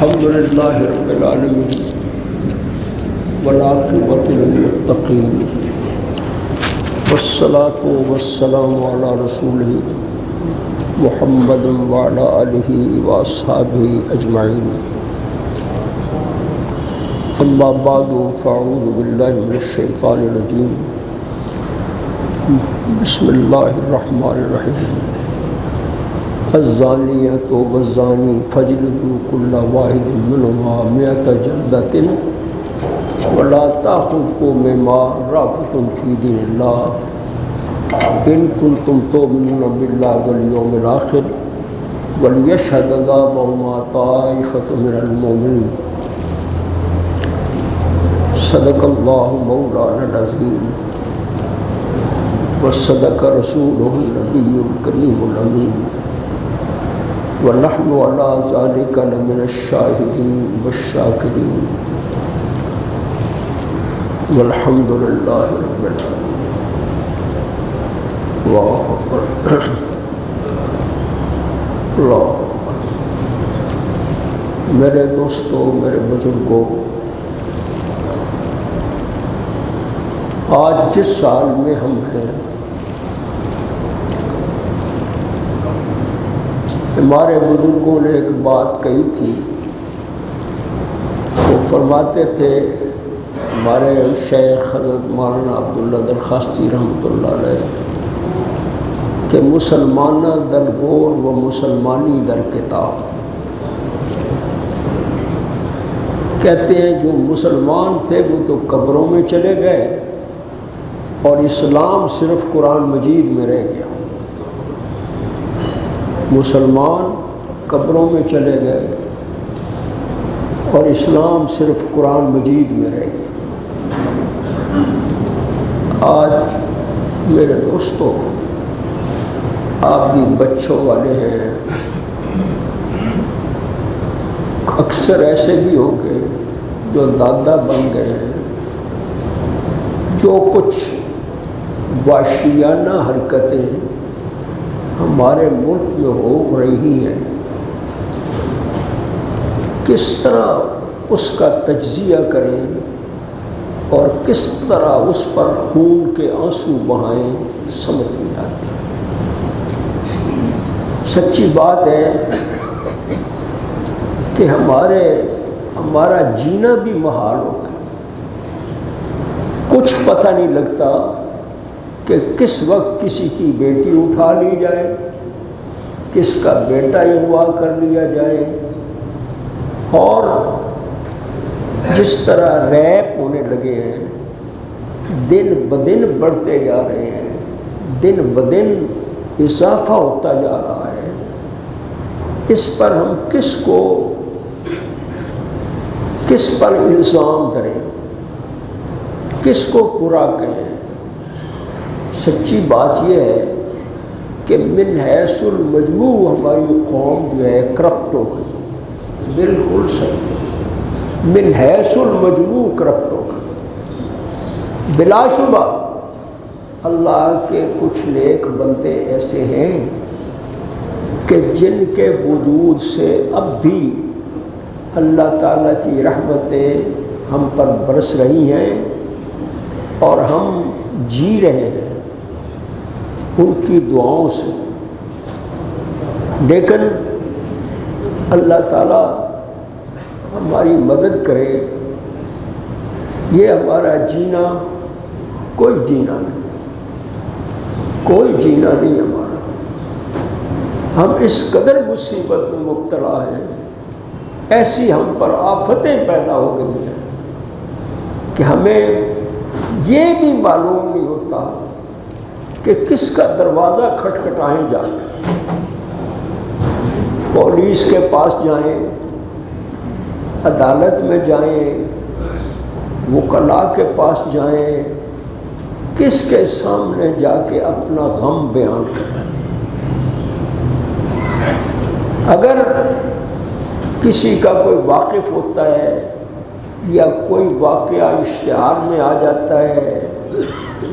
الحمد لله رب العالمين والعاقبة للمتقين والصلاة والسلام على رسوله محمد وعلى آله وأصحابه أجمعين. أما بعد فأعوذ بالله من الشيطان الرجيم. بسم الله الرحمن الرحيم. الزانية والزاني فاجلدوا كل واحد منهما 100 جلدة ولا تأخذكم بما رأفتم في دين الله إن كنتم تؤمنون بالله واليوم الآخر وليشهد عذابهما طائفة من المؤمنين. صدق الله مولانا العظيم وصدق رسوله النبي الكريم الأمين ونحن على ذلك لمن الشاهدين والشاكرين والحمد لله رب العالمين. اللہ اکبر اللہ اکبر. میرے دوستوں، میرے بزرگوں، آج جس سال میں ہم ہیں، ہمارے بزرگوں نے ایک بات کہی تھی. وہ فرماتے تھے، ہمارے شیخ حضرت مولانا عبداللہ درخواستی رحمۃ اللہ علیہ، کہ مسلمانہ در گور و مسلمانی در کتاب. کہتے ہیں جو مسلمان تھے وہ تو قبروں میں چلے گئے اور اسلام صرف قرآن مجید میں رہ گیا. مسلمان قبروں میں چلے گئے اور اسلام صرف قرآن مجید میں رہ گیا. آج میرے دوستوں، آپ بھی بچوں والے ہیں، اکثر ایسے بھی ہوں گے جو دادا بن گئے ہیں. جو کچھ وحشیانہ حرکتیں ہمارے ملک میں ہو رہی ہیں، کس طرح اس کا تجزیہ کریں اور کس طرح اس پر خون کے آنسو بہائیں، سمجھ نہیں آتی. سچی بات ہے کہ ہمارا جینا بھی محال ہو گیا. کچھ پتہ نہیں لگتا کہ کس وقت کسی کی بیٹی اٹھا لی جائے، کس کا بیٹا اغوا کر لیا جائے، اور جس طرح ریپ ہونے لگے ہیں، دن بدن بڑھتے جا رہے ہیں، دن بدن اضافہ ہوتا جا رہا ہے. اس پر ہم کس پر الزام دیں، کس کو برا کہیں؟ سچی بات یہ ہے کہ من حیث المجموع ہماری قوم جو ہے کرپٹ ہو گئی. بالکل صحیح، من حیث المجموع کرپٹ ہو گئی. بلا شبہ اللہ کے کچھ نیک بندے ایسے ہیں کہ جن کے وجود سے اب بھی اللہ تعالیٰ کی رحمتیں ہم پر برس رہی ہیں اور ہم جی رہے ہیں ان کی دعاؤں سے. لیکن اللہ تعالیٰ ہماری مدد کرے. یہ ہمارا جینا کوئی جینا نہیں ہمارا. ہم اس قدر مصیبت میں مبتلا ہیں، ایسی ہم پر آفتیں پیدا ہو گئی ہیں کہ ہمیں یہ بھی معلوم نہیں ہوتا کہ کس کا دروازہ کھٹکھٹائیں جا کے. پولیس کے پاس جائیں، عدالت میں جائیں، وکلاء کے پاس جائیں، کس کے سامنے جا کے اپنا غم بیان کریں. اگر کسی کا کوئی واقف ہوتا ہے یا کوئی واقعہ اشتہار میں آ جاتا ہے،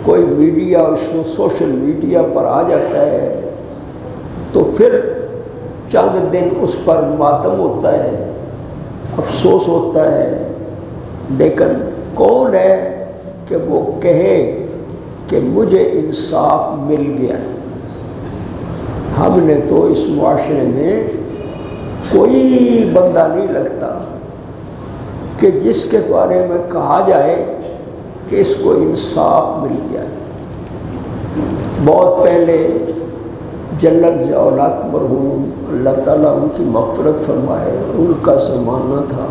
کوئی میڈیا سوشل میڈیا پر آ جاتا ہے، تو پھر چند دن اس پر ماتم ہوتا ہے، افسوس ہوتا ہے، لیکن کون ہے کہ وہ کہے کہ مجھے انصاف مل گیا؟ ہم نے تو اس معاشرے میں کوئی بندہ نہیں لگتا کہ جس کے بارے میں کہا جائے کہ اس کو انصاف مل گیا۔ بہت پہلے جنرل ضیاء الحق مرحوم، اللہ تعالیٰ ان کی مغفرت فرمائے، ان کا زمانہ تھا،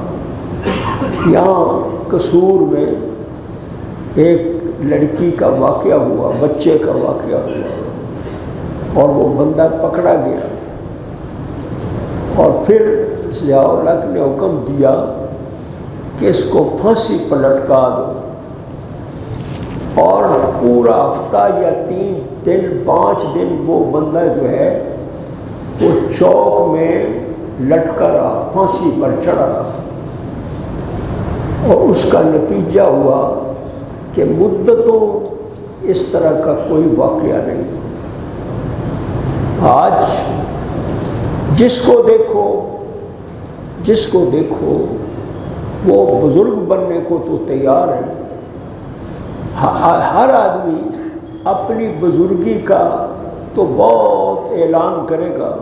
یہاں قصور میں ایک لڑکی کا واقعہ ہوا، بچے کا واقعہ ہوا، اور وہ بندہ پکڑا گیا، اور پھر ضیاء الحق نے حکم دیا کہ اس کو پھانسی پر لٹکا دو، اور پورا ہفتہ یا 3 دن 5 دن وہ بندہ جو ہے وہ چوک میں لٹکا رہا، پھانسی پر چڑھا رہا، اور اس کا نتیجہ ہوا کہ مدتوں اس طرح کا کوئی واقعہ نہیں۔ آج جس کو دیکھو وہ بزرگ بننے کو تو تیار ہے، ہر آدمی اپنی بزرگی کا تو بہت اعلان کرے گا،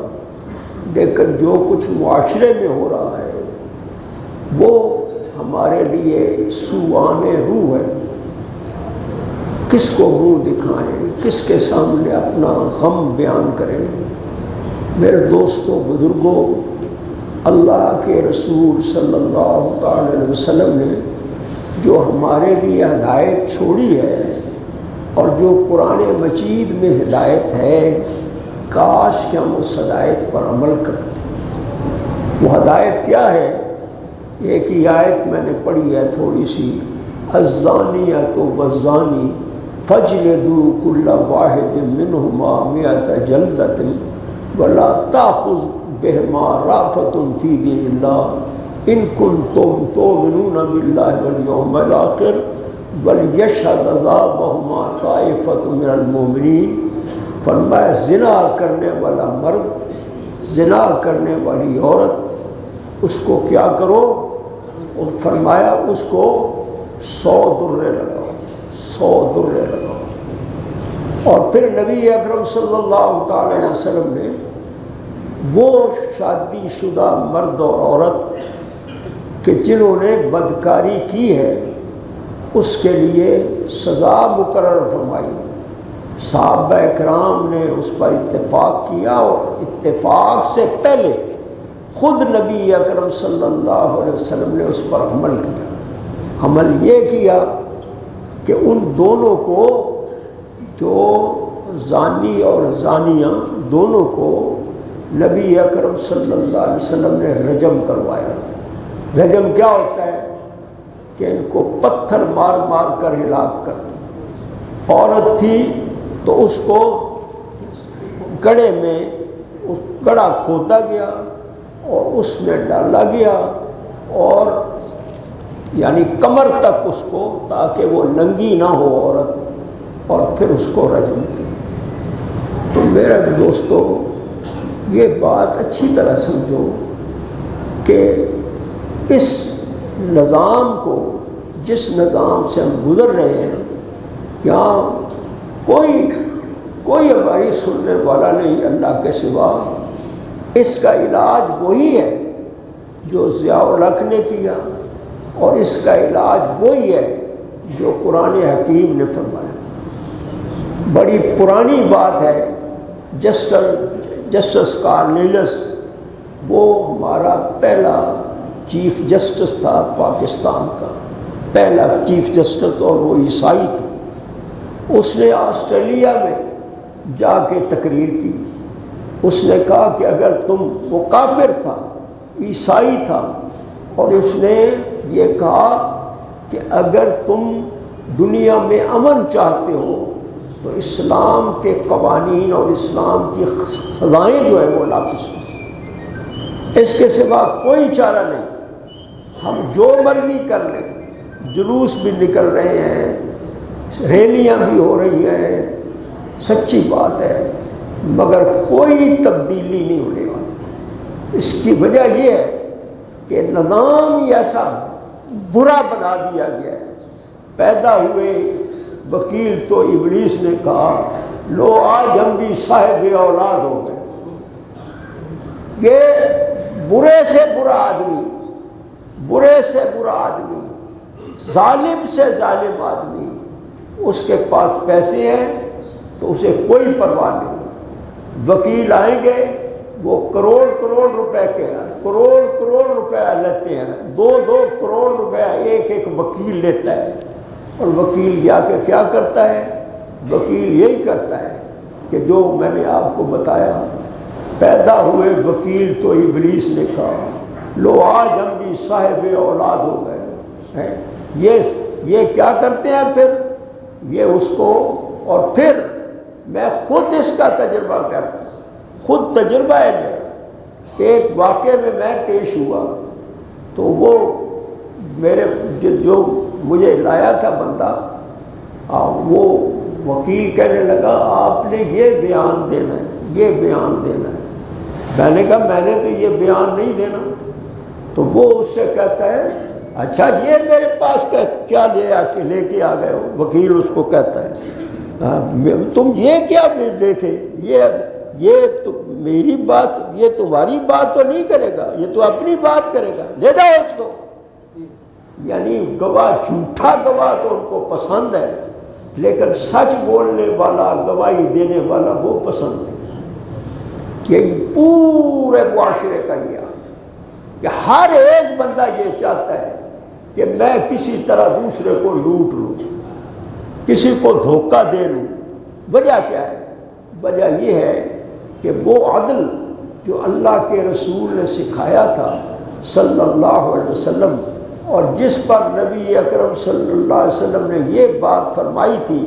لیکن جو کچھ معاشرے میں ہو رہا ہے وہ ہمارے لیے سوءان روح ہے۔ کس کو منہ دکھائیں، کس کے سامنے اپنا غم بیان کریں؟ میرے دوستوں، بزرگوں، اللہ کے رسول صلی اللہ تعالی علیہ وسلم نے جو ہمارے لیے ہدایت چھوڑی ہے، اور جو قرآن مجید میں ہدایت ہے، کاش کہ ہم اس ہدایت پر عمل کرتے۔ وہ ہدایت کیا ہے؟ ایک ہی آیت میں نے پڑھی ہے تھوڑی سی، الزانیۃ والزانی فاجلدوا کل واحد منہما 100 جلدۃ ولا تأخذ بہما رأفۃ فی دین اللہ ان کنتم تؤمنون باللہ والیوم الآخر ولیشہد عذابہما طائفۃ من المؤمنین۔ فرمایا زنا کرنے والا مرد، زنا کرنے والی عورت، اس کو کیا کرو؟ اور فرمایا اس کو 100 درے لگاؤ، 100 درے لگاؤ۔ اور پھر نبی اکرم صلی اللہ تعالی علیہ وسلم نے وہ شادی شدہ مرد اور عورت کہ جنہوں نے بدکاری کی ہے اس کے لیے سزا مقرر فرمائی۔ صحابہ اکرام نے اس پر اتفاق کیا، اور اتفاق سے پہلے خود نبی اکرم صلی اللہ علیہ وسلم نے اس پر عمل کیا۔ عمل یہ کیا کہ ان دونوں کو، جو زانی اور زانیہ دونوں کو، نبی اکرم صلی اللہ علیہ وسلم نے رجم کروایا۔ رجم کیا ہوتا ہے؟ کہ ان کو پتھر مار مار کر ہلاک کر دیا۔ عورت تھی تو اس کو گڑھے میں گڑھا کھودا گیا اور اس میں ڈالا گیا، اور یعنی کمر تک اس کو، تاکہ وہ ننگی نہ ہو عورت، اور پھر اس کو رجم کیا۔ تو میرے دوستو، یہ بات اچھی طرح سمجھو کہ اس نظام کو، جس نظام سے ہم گزر رہے ہیں، یہاں کوئی ہماری سننے والا نہیں اللہ کے سوا۔ اس کا علاج وہی ہے جو ضیاء الحق نے کیا، اور اس کا علاج وہی ہے جو قرآن حکیم نے فرمایا۔ بڑی پرانی بات ہے، جسٹس کارنیلس، وہ ہمارا پہلا چیف جسٹس تھا پاکستان کا، پہلا چیف جسٹس، اور وہ عیسائی تھا۔ اس نے آسٹریلیا میں جا کے تقریر کی۔ اس نے کہا کہ اگر تم، وہ کافر تھا، عیسائی تھا، اور اس نے یہ کہا کہ اگر تم دنیا میں امن چاہتے ہو تو اسلام کے قوانین اور اسلام کی سزائیں جو ہیں وہ نافذ کرو، اس کے سوا کوئی چارہ نہیں۔ ہم جو مرضی کر لیں، جلوس بھی نکل رہے ہیں، ریلیاں بھی ہو رہی ہیں، سچی بات ہے، مگر کوئی تبدیلی نہیں ہونے والی۔ اس کی وجہ یہ ہے کہ نظام ہی ایسا برا بنا دیا گیا ہے. پیدا ہوئے وکیل تو ابلیس نے کہا لو آج ہم بھی صاحب اولاد ہو گئے. یہ برے سے برا آدمی، برے سے برا آدمی، ظالم سے ظالم آدمی، اس کے پاس پیسے ہیں تو اسے کوئی پرواہ نہیں. وکیل آئیں گے وہ کروڑ کروڑ روپے کے کروڑ کروڑ روپے لیتے ہیں، 2 کروڑ روپے ایک وکیل لیتا ہے. اور وکیل یا کہ کیا کرتا ہے؟ وکیل یہی کرتا ہے کہ جو میں نے آپ کو بتایا، پیدا ہوئے وکیل تو ابلیس نے کہا لو آج ہم بھی صاحب اولاد ہو گئے. یہ کیا کرتے ہیں پھر یہ اس کو. اور پھر میں خود اس کا تجربہ کرتا ہوں، خود تجربہ ہے میرا. ایک واقعے میں پیش ہوا تو وہ میرے جو مجھے لایا تھا بندہ، وہ وکیل کہنے لگا آپ نے یہ بیان دینا ہے، یہ بیان دینا ہے. میں نے کہا میں نے تو یہ بیان نہیں دینا. تو وہ اس سے کہتا ہے اچھا یہ میرے پاس کیا لے کے آ گئے ہو. وکیل اس کو کہتا ہے تم یہ کیا لے کے، یہ تو میری بات، یہ تمہاری بات تو نہیں کرے گا، یہ تو اپنی بات کرے گا، دے دو اس کو. یعنی گواہ، جھوٹا گواہ تو ان کو پسند ہے، لیکن سچ بولنے والا، گواہی دینے والا وہ پسند نہیں. یہی پورے معاشرے کا یہ کہ ہر ایک بندہ یہ چاہتا ہے کہ میں کسی طرح دوسرے کو لوٹ لوں، کسی کو دھوکہ دے لوں. وجہ کیا ہے؟ وجہ یہ ہے کہ وہ عدل جو اللہ کے رسول نے سکھایا تھا صلی اللہ علیہ وسلم، اور جس پر نبی اکرم صلی اللہ علیہ وسلم نے یہ بات فرمائی تھی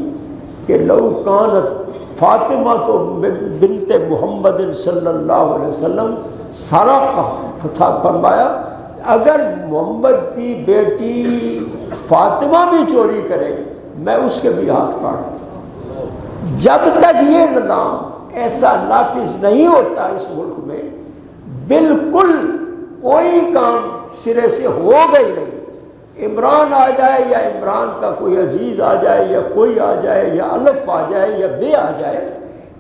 کہ لو کانت فاطمہ تو بنت محمد صلی اللہ علیہ وسلم سارا فرمایا اگر محمد کی بیٹی فاطمہ بھی چوری کرے میں اس کے بھی ہاتھ کاٹ دوں. جب تک یہ نظام ایسا نافذ نہیں ہوتا اس ملک میں، بالکل کوئی کام سرے سے ہوگا ہی نہیں. عمران آ جائے یا عمران کا کوئی عزیز آ جائے یا کوئی آ جائے یا الف آ جائے یا بے آ جائے،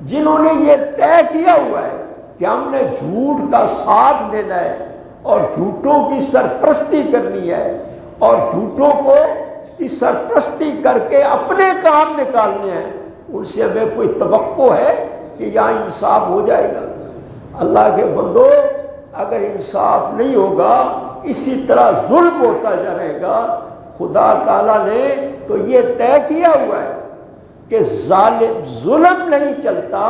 جنہوں نے یہ طے کیا ہوا ہے کہ ہم نے جھوٹ کا ساتھ دینا ہے اور جھوٹوں کی سرپرستی کرنی ہے اور جھوٹوں کو کی سرپرستی کر کے اپنے کام نکالنے ہیں، ان سے ہمیں کوئی توقع ہے کہ یہاں انصاف ہو جائے گا؟ اللہ کے بندو، اگر انصاف نہیں ہوگا، اسی طرح ظلم ہوتا جا رہے گا. خدا تعالیٰ نے تو یہ طے کیا ہوا ہے کہ ظلم نہیں چلتا،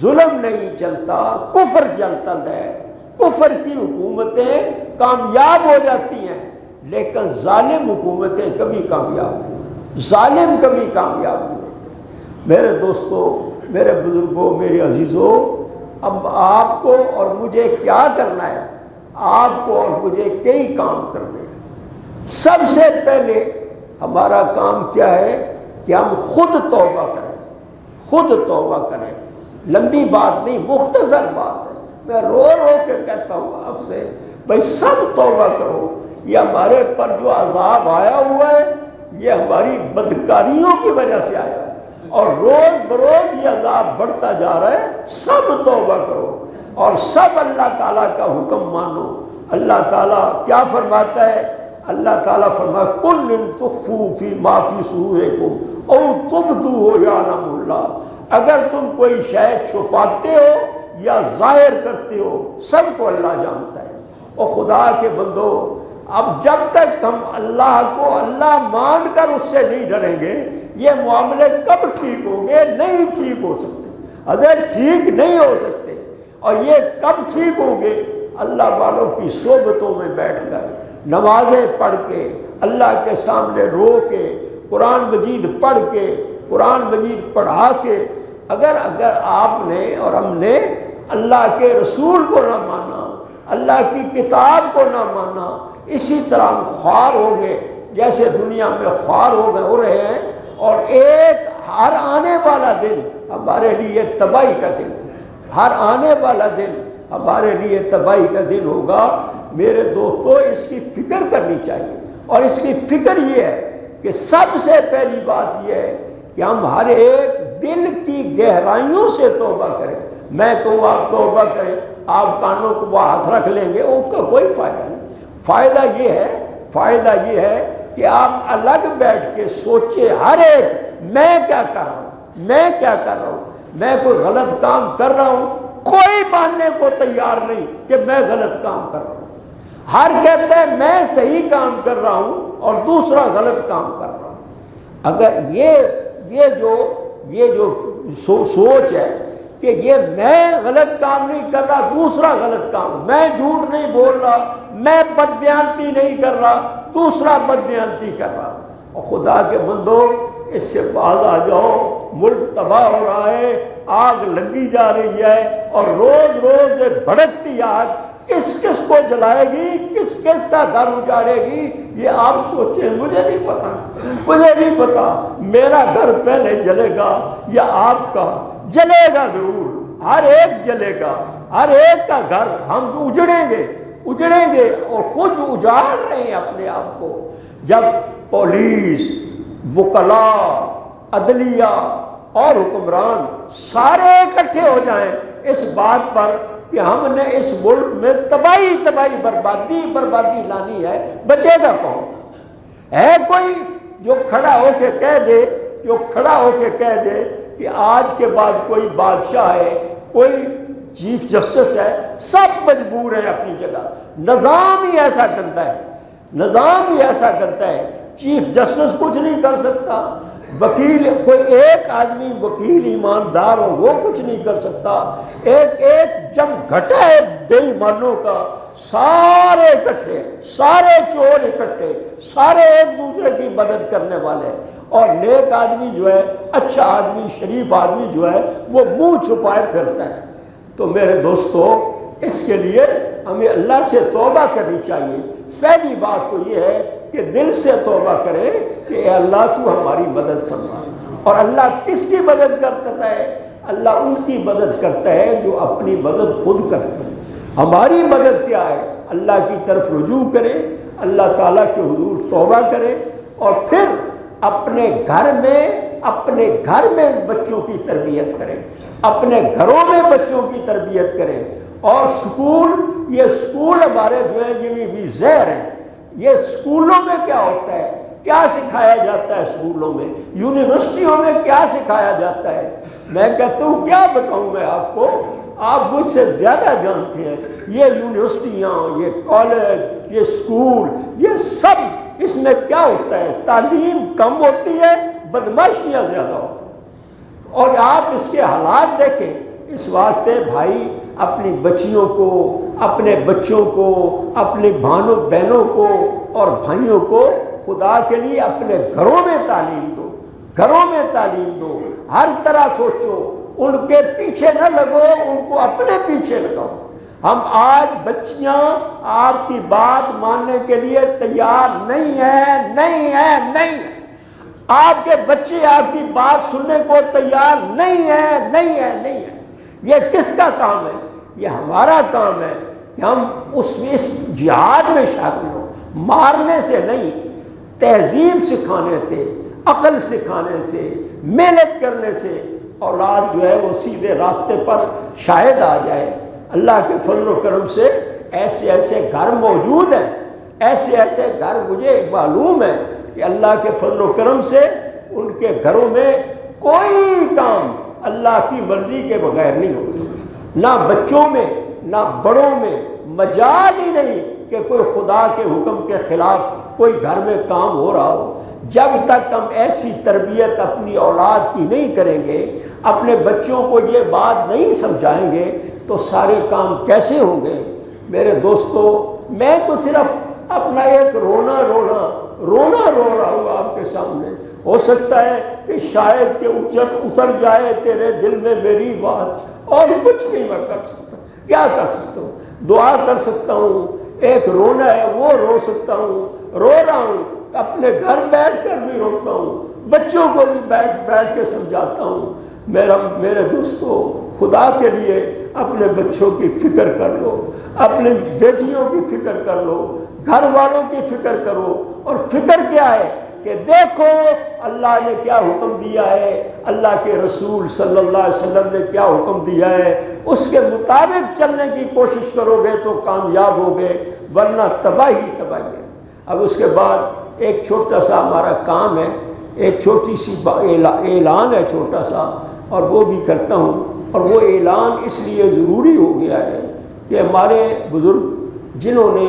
ظلم نہیں چلتا، کفر چلتا ہے. کفر کی حکومتیں کامیاب ہو جاتی ہیں، لیکن ظالم حکومتیں کبھی کامیاب نہیں، ظالم کبھی کامیاب نہیں ہوتے. میرے دوستو، میرے بزرگوں، میرے عزیزوں، اب آپ کو اور مجھے کیا کرنا ہے؟ آپ کو اور مجھے کئی کام کرنے ہیں. سب سے پہلے ہمارا کام کیا ہے کہ ہم خود توبہ کریں، خود توبہ کریں. لمبی بات نہیں، مختصر بات ہے. میں رو رو کے کہتا ہوں آپ سے، بھائی سب توبہ کرو. یہ ہمارے پر جو عذاب آیا ہوا ہے یہ ہماری بدکاریوں کی وجہ سے آیا ہے، اور روز بروز یہ عذاب بڑھتا جا رہا ہے. سب توبہ کرو اور سب اللہ تعالیٰ کا حکم مانو. اللہ تعالیٰ کیا فرماتا ہے؟ اللہ تعالیٰ فرماتا ہے کل ان تخفوا فی ما فی صدورکم او تبدوہ یعلم اللہ. اگر تم کوئی شے چھپاتے ہو یا ظاہر کرتے ہو، سب کو اللہ جانتا ہے. اور خدا کے بندو، اب جب تک ہم اللہ کو اللہ مان کر اس سے نہیں ڈریں گے، یہ معاملے کب ٹھیک ہوں گے؟ نہیں ٹھیک ہو سکتے، اگر ٹھیک نہیں ہو سکتے. اور یہ کب ٹھیک ہوں گے؟ اللہ والوں کی صحبتوں میں بیٹھ کر، نمازیں پڑھ کے، اللہ کے سامنے رو کے، قرآن مجید پڑھ کے، قرآن مجید پڑھا کے. اگر آپ نے اور ہم نے اللہ کے رسول کو نہ مانا، اللہ کی کتاب کو نہ مانا، اسی طرح ہم خوار ہو گئے جیسے دنیا میں خوار ہو رہے ہیں. اور ایک ہر آنے والا دن ہمارے لیے تباہی کا دن، ہر آنے والا دن ہمارے لیے تباہی کا دن ہوگا. میرے دوستو اس کی فکر کرنی چاہیے، اور اس کی فکر یہ ہے کہ سب سے پہلی بات یہ ہے کہ ہم ہر ایک دل کی گہرائیوں سے توبہ کریں۔ میں کہوں آپ توبہ کریں، آپ کانوں کو وہ ہاتھ رکھ لیں گے، اس کا کوئی فائدہ نہیں۔ فائدہ یہ ہے کہ آپ الگ بیٹھ کے سوچیں، ہر ایک میں کیا کر رہا ہوں، میں کوئی غلط کام کر رہا ہوں، کوئی ماننے کو تیار نہیں کہ میں غلط کام کر رہا ہوں۔ ہر کہتا ہے میں صحیح کام کر رہا ہوں اور دوسرا غلط کام کر رہا ہوں۔ اگر یہ جو سوچ ہے کہ یہ میں غلط کام نہیں کر رہا، دوسرا غلط کام، میں جھوٹ نہیں بول رہا، میں بدبیانتی نہیں کر رہا، دوسرا بدبیانتی کر رہا، اور خدا کے بندو اس سے باز آ جاؤ۔ ملک تباہ ہو رہا ہے، آگ لگی جا رہی ہے، اور روز روز یہ بھڑکتی آگ کس کس کو جلائے گی، کس کس کا گھر اجاڑے گی، یہ آپ سوچیں۔ مجھے نہیں پتا میرا گھر پہلے جلے گا یا آپ کا، جلے گا ضرور، ہر ایک جلے گا، ہر ایک کا گھر ہم اجڑیں گے اور خود اجاڑ رہے ہیں اپنے آپ کو۔ جب پولیس، وکلاء، عدلیہ اور حکمران سارے اکٹھے ہو جائیں اس بات پر کہ ہم نے اس ملک میں تباہی بربادی لانی ہے، بچے گا کون؟ ہے کوئی جو کھڑا ہو کے کہہ دے کہ آج کے بعد کوئی بادشاہ ہے، کوئی چیف جسٹس ہے، سب مجبور ہیں اپنی جگہ؟ نظام ہی ایسا کرتا ہے، چیف جسٹس کچھ نہیں کر سکتا، وکیل، کوئی ایک آدمی وکیل ایماندار ہو وہ کچھ نہیں کر سکتا، ایک جب گھٹا ہے بے ایمانوں کا، سارے اکٹھے، سارے چور اکٹھے، سارے ایک دوسرے کی مدد کرنے والے، اور نیک آدمی جو ہے، اچھا آدمی، شریف آدمی جو ہے وہ منہ چھپائے پھرتا ہے۔ تو میرے دوستو اس کے لیے ہمیں اللہ سے توبہ کرنی چاہیے۔ پہلی بات تو یہ ہے کہ دل سے توبہ کرے کہ اے اللہ تو ہماری مدد فرما، اور اللہ کس کی مدد کرتا ہے؟ اللہ ان کی مدد کرتا ہے جو اپنی مدد خود کرتے ہیں۔ ہماری مدد کیا ہے؟ اللہ کی طرف رجوع کرے، اللہ تعالیٰ کے حضور توبہ کرے، اور پھر اپنے گھر میں بچوں کی تربیت کرے، اپنے گھروں میں بچوں کی تربیت کرے۔ اور یہ سکول ہمارے جو ہے یہ بھی زہر ہے۔ یہ اسکولوں میں کیا ہوتا ہے، کیا سکھایا جاتا ہے؟ اسکولوں میں، یونیورسٹیوں میں کیا سکھایا جاتا ہے؟ میں کہتا ہوں کیا بتاؤں میں آپ کو، آپ مجھ سے زیادہ جانتے ہیں۔ یہ یونیورسٹیاں، یہ کالج، یہ اسکول، یہ سب، اس میں کیا ہوتا ہے؟ تعلیم کم ہوتی ہے، بدماشیاں زیادہ ہوتی ہیں، اور آپ اس کے حالات دیکھیں۔ اس واسطے بھائی اپنی بچیوں کو، اپنے بچوں کو، اپنی بہنوں کو اور بھائیوں کو خدا کے لیے اپنے گھروں میں تعلیم دو، ہر طرح سوچو، ان کے پیچھے نہ لگو، ان کو اپنے پیچھے لگاؤ۔ ہم آج بچیاں آپ کی بات ماننے کے لیے تیار نہیں ہیں۔ آپ کے بچے آپ کی بات سننے کو تیار نہیں ہیں۔ یہ کس کا کام ہے؟ یہ ہمارا کام ہے کہ ہم اس جہاد میں شامل ہوں، مارنے سے نہیں، تہذیب سکھانے سے، عقل سکھانے سے، محنت کرنے سے اولاد جو ہے وہ سیدھے راستے پر شاید آ جائے۔ اللہ کے فضل و کرم سے ایسے گھر موجود ہیں، ایسے گھر مجھے معلوم ہے کہ اللہ کے فضل و کرم سے ان کے گھروں میں کوئی کام اللہ کی مرضی کے بغیر نہیں ہوتا، نہ بچوں میں نہ بڑوں میں، مجال ہی نہیں کہ کوئی خدا کے حکم کے خلاف کوئی گھر میں کام ہو رہا ہو۔ جب تک ہم ایسی تربیت اپنی اولاد کی نہیں کریں گے، اپنے بچوں کو یہ بات نہیں سمجھائیں گے، تو سارے کام کیسے ہوں گے؟ میرے دوستو، میں تو صرف اپنا ایک رونا رو رہا ہوں آپ کے سامنے۔ ہو سکتا ہے کہ شاید کہ اتر جائے تیرے دل میں میری بات، اور کچھ نہیں میں کر سکتا۔ کیا کر سکتا ہوں؟ دعا کر سکتا ہوں، ایک رونا ہے وہ رو سکتا ہوں، رو رہا ہوں، اپنے گھر بیٹھ کر بھی روتا ہوں، بچوں کو بھی بیٹھ کے سمجھاتا ہوں۔ میرے دوستو، خدا کے لیے اپنے بچوں کی فکر کر لو، اپنی بیٹیوں کی فکر کر لو، گھر والوں کی فکر کرو۔ اور فکر کیا ہے کہ دیکھو اللہ نے کیا حکم دیا ہے، اللہ کے رسول صلی اللہ علیہ وسلم نے کیا حکم دیا ہے، اس کے مطابق چلنے کی کوشش کرو گے تو کامیاب ہوگے، ورنہ تباہی ہے۔ اب اس کے بعد ایک چھوٹا سا ہمارا کام ہے، ایک چھوٹی سی اعلان ہے چھوٹا سا، اور وہ بھی کرتا ہوں۔ اور وہ اعلان اس لیے ضروری ہو گیا ہے کہ ہمارے بزرگ جنہوں نے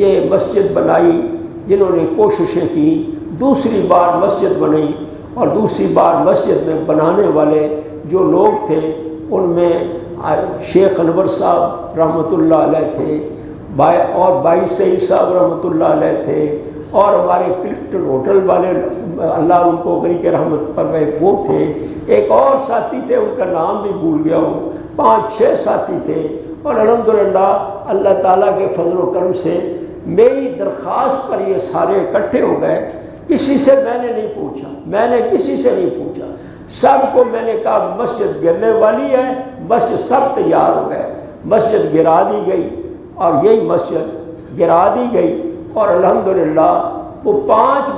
یہ مسجد بنائی، جنہوں نے کوششیں کی، دوسری بار مسجد بنائی، اور دوسری بار مسجد میں بنانے والے جو لوگ تھے ان میں شیخ انور صاحب رحمۃ اللہ علیہ تھے، اور بھائی سعید صاحب رحمۃ اللہ علیہ تھے، اور ہمارے کلفٹن ہوٹل والے اللہ ان کو غریق رحمت پر وہ تھے، ایک اور ساتھی تھے ان کا نام بھی بھول گیا ہوں، 5-6 ساتھی تھے۔ اور الحمدللہ اللہ تعالیٰ کے فضل و کرم سے میری درخواست پر یہ سارے اکٹھے ہو گئے۔ کسی سے میں نے نہیں پوچھا، سب کو میں نے کہا مسجد گرنے والی ہے، مسجد سب تیار ہو گئے، مسجد گرا دی گئی، اور یہی مسجد گرا دی گئی۔ اور الحمدللہ وہ 5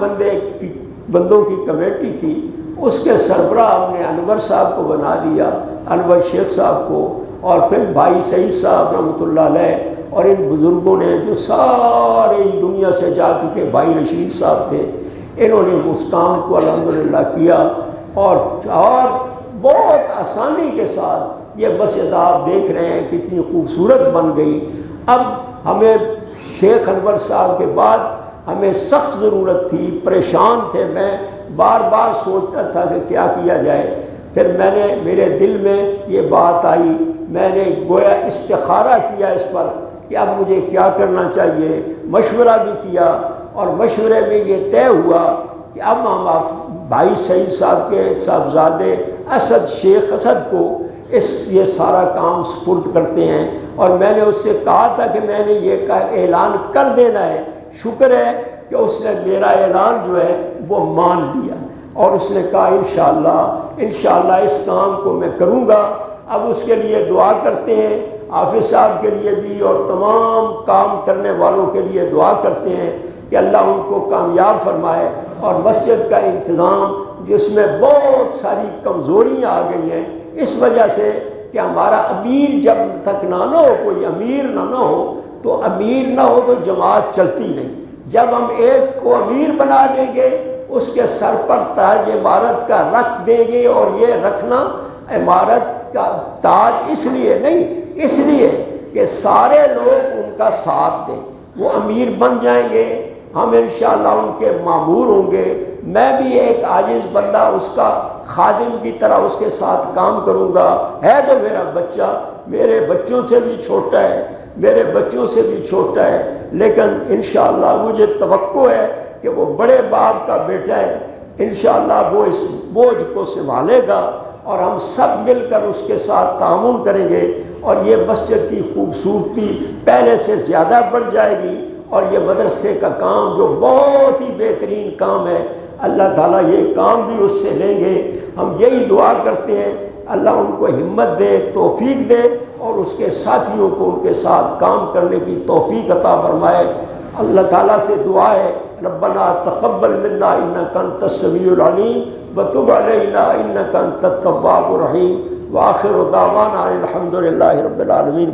بندوں کی کمیٹی تھی، اس کے سربراہ ہم نے انور صاحب کو بنا دیا، انور شیخ صاحب کو، اور پھر بھائی سعید صاحب رحمۃ اللہ علیہ، اور ان بزرگوں نے جو سارے دنیا سے جا چکے بھائی رشید صاحب تھے، انہوں نے اس کام کو الحمدللہ کیا، اور بہت آسانی کے ساتھ یہ مسجد آپ دیکھ رہے ہیں کتنی خوبصورت بن گئی۔ اب ہمیں شیخ انور صاحب کے بعد ہمیں سخت ضرورت تھی، پریشان تھے، میں بار بار سوچتا تھا کہ کیا کیا جائے۔ پھر میرے دل میں یہ بات آئی، میں نے گویا استخارہ کیا اس پر کہ اب مجھے کیا کرنا چاہیے، مشورہ بھی کیا، اور مشورے میں یہ طے ہوا کہ اب ہم بھائی سعید صاحب کے صاحبزادے شیخ اسد کو یہ سارا کام سپرد کرتے ہیں۔ اور میں نے اس سے کہا تھا کہ میں نے یہ اعلان کر دینا ہے، شکر ہے کہ اس نے میرا اعلان جو ہے وہ مان لیا، اور اس نے کہا انشاءاللہ اس کام کو میں کروں گا۔ اب اس کے لیے دعا کرتے ہیں، حافظ صاحب کے لیے بھی اور تمام کام کرنے والوں کے لیے دعا کرتے ہیں کہ اللہ ان کو کامیاب فرمائے، اور مسجد کا انتظام جس میں بہت ساری کمزوریاں آ گئی ہیں اس وجہ سے کہ ہمارا امیر جب تک نہ ہو، کوئی امیر نہ ہو تو جماعت چلتی نہیں۔ جب ہم ایک کو امیر بنا دیں گے، اس کے سر پر تاج عمارت کا رکھ دیں گے، اور یہ رکھنا عمارت کا تاج اس لیے نہیں، اس لیے کہ سارے لوگ ان کا ساتھ دیں، وہ امیر بن جائیں گے، ہم انشاءاللہ ان کے مامور ہوں گے۔ میں بھی ایک عاجز بندہ اس کا خادم کی طرح اس کے ساتھ کام کروں گا، ہے تو میرا بچہ، میرے بچوں سے بھی چھوٹا ہے، لیکن انشاءاللہ مجھے توقع ہے کہ وہ بڑے باپ کا بیٹا ہے، انشاءاللہ وہ اس بوجھ کو سنبھالے گا، اور ہم سب مل کر اس کے ساتھ تعاون کریں گے، اور یہ مسجد کی خوبصورتی پہلے سے زیادہ بڑھ جائے گی۔ اور یہ مدرسے کا کام جو بہت ہی بہترین کام ہے، اللہ تعالیٰ یہ کام بھی اس سے لیں گے۔ ہم یہی دعا کرتے ہیں اللہ ان کو ہمت دے، توفیق دے، اور اس کے ساتھیوں کو ان کے ساتھ کام کرنے کی توفیق عطا فرمائے۔ اللہ تعالیٰ سے دعا ہے ربنا تقبل منا انک انت السمیع العلیم وتب علینا انک انت التواب الرحیم، وآخر دعوانا الحمد للہ رب العالمین۔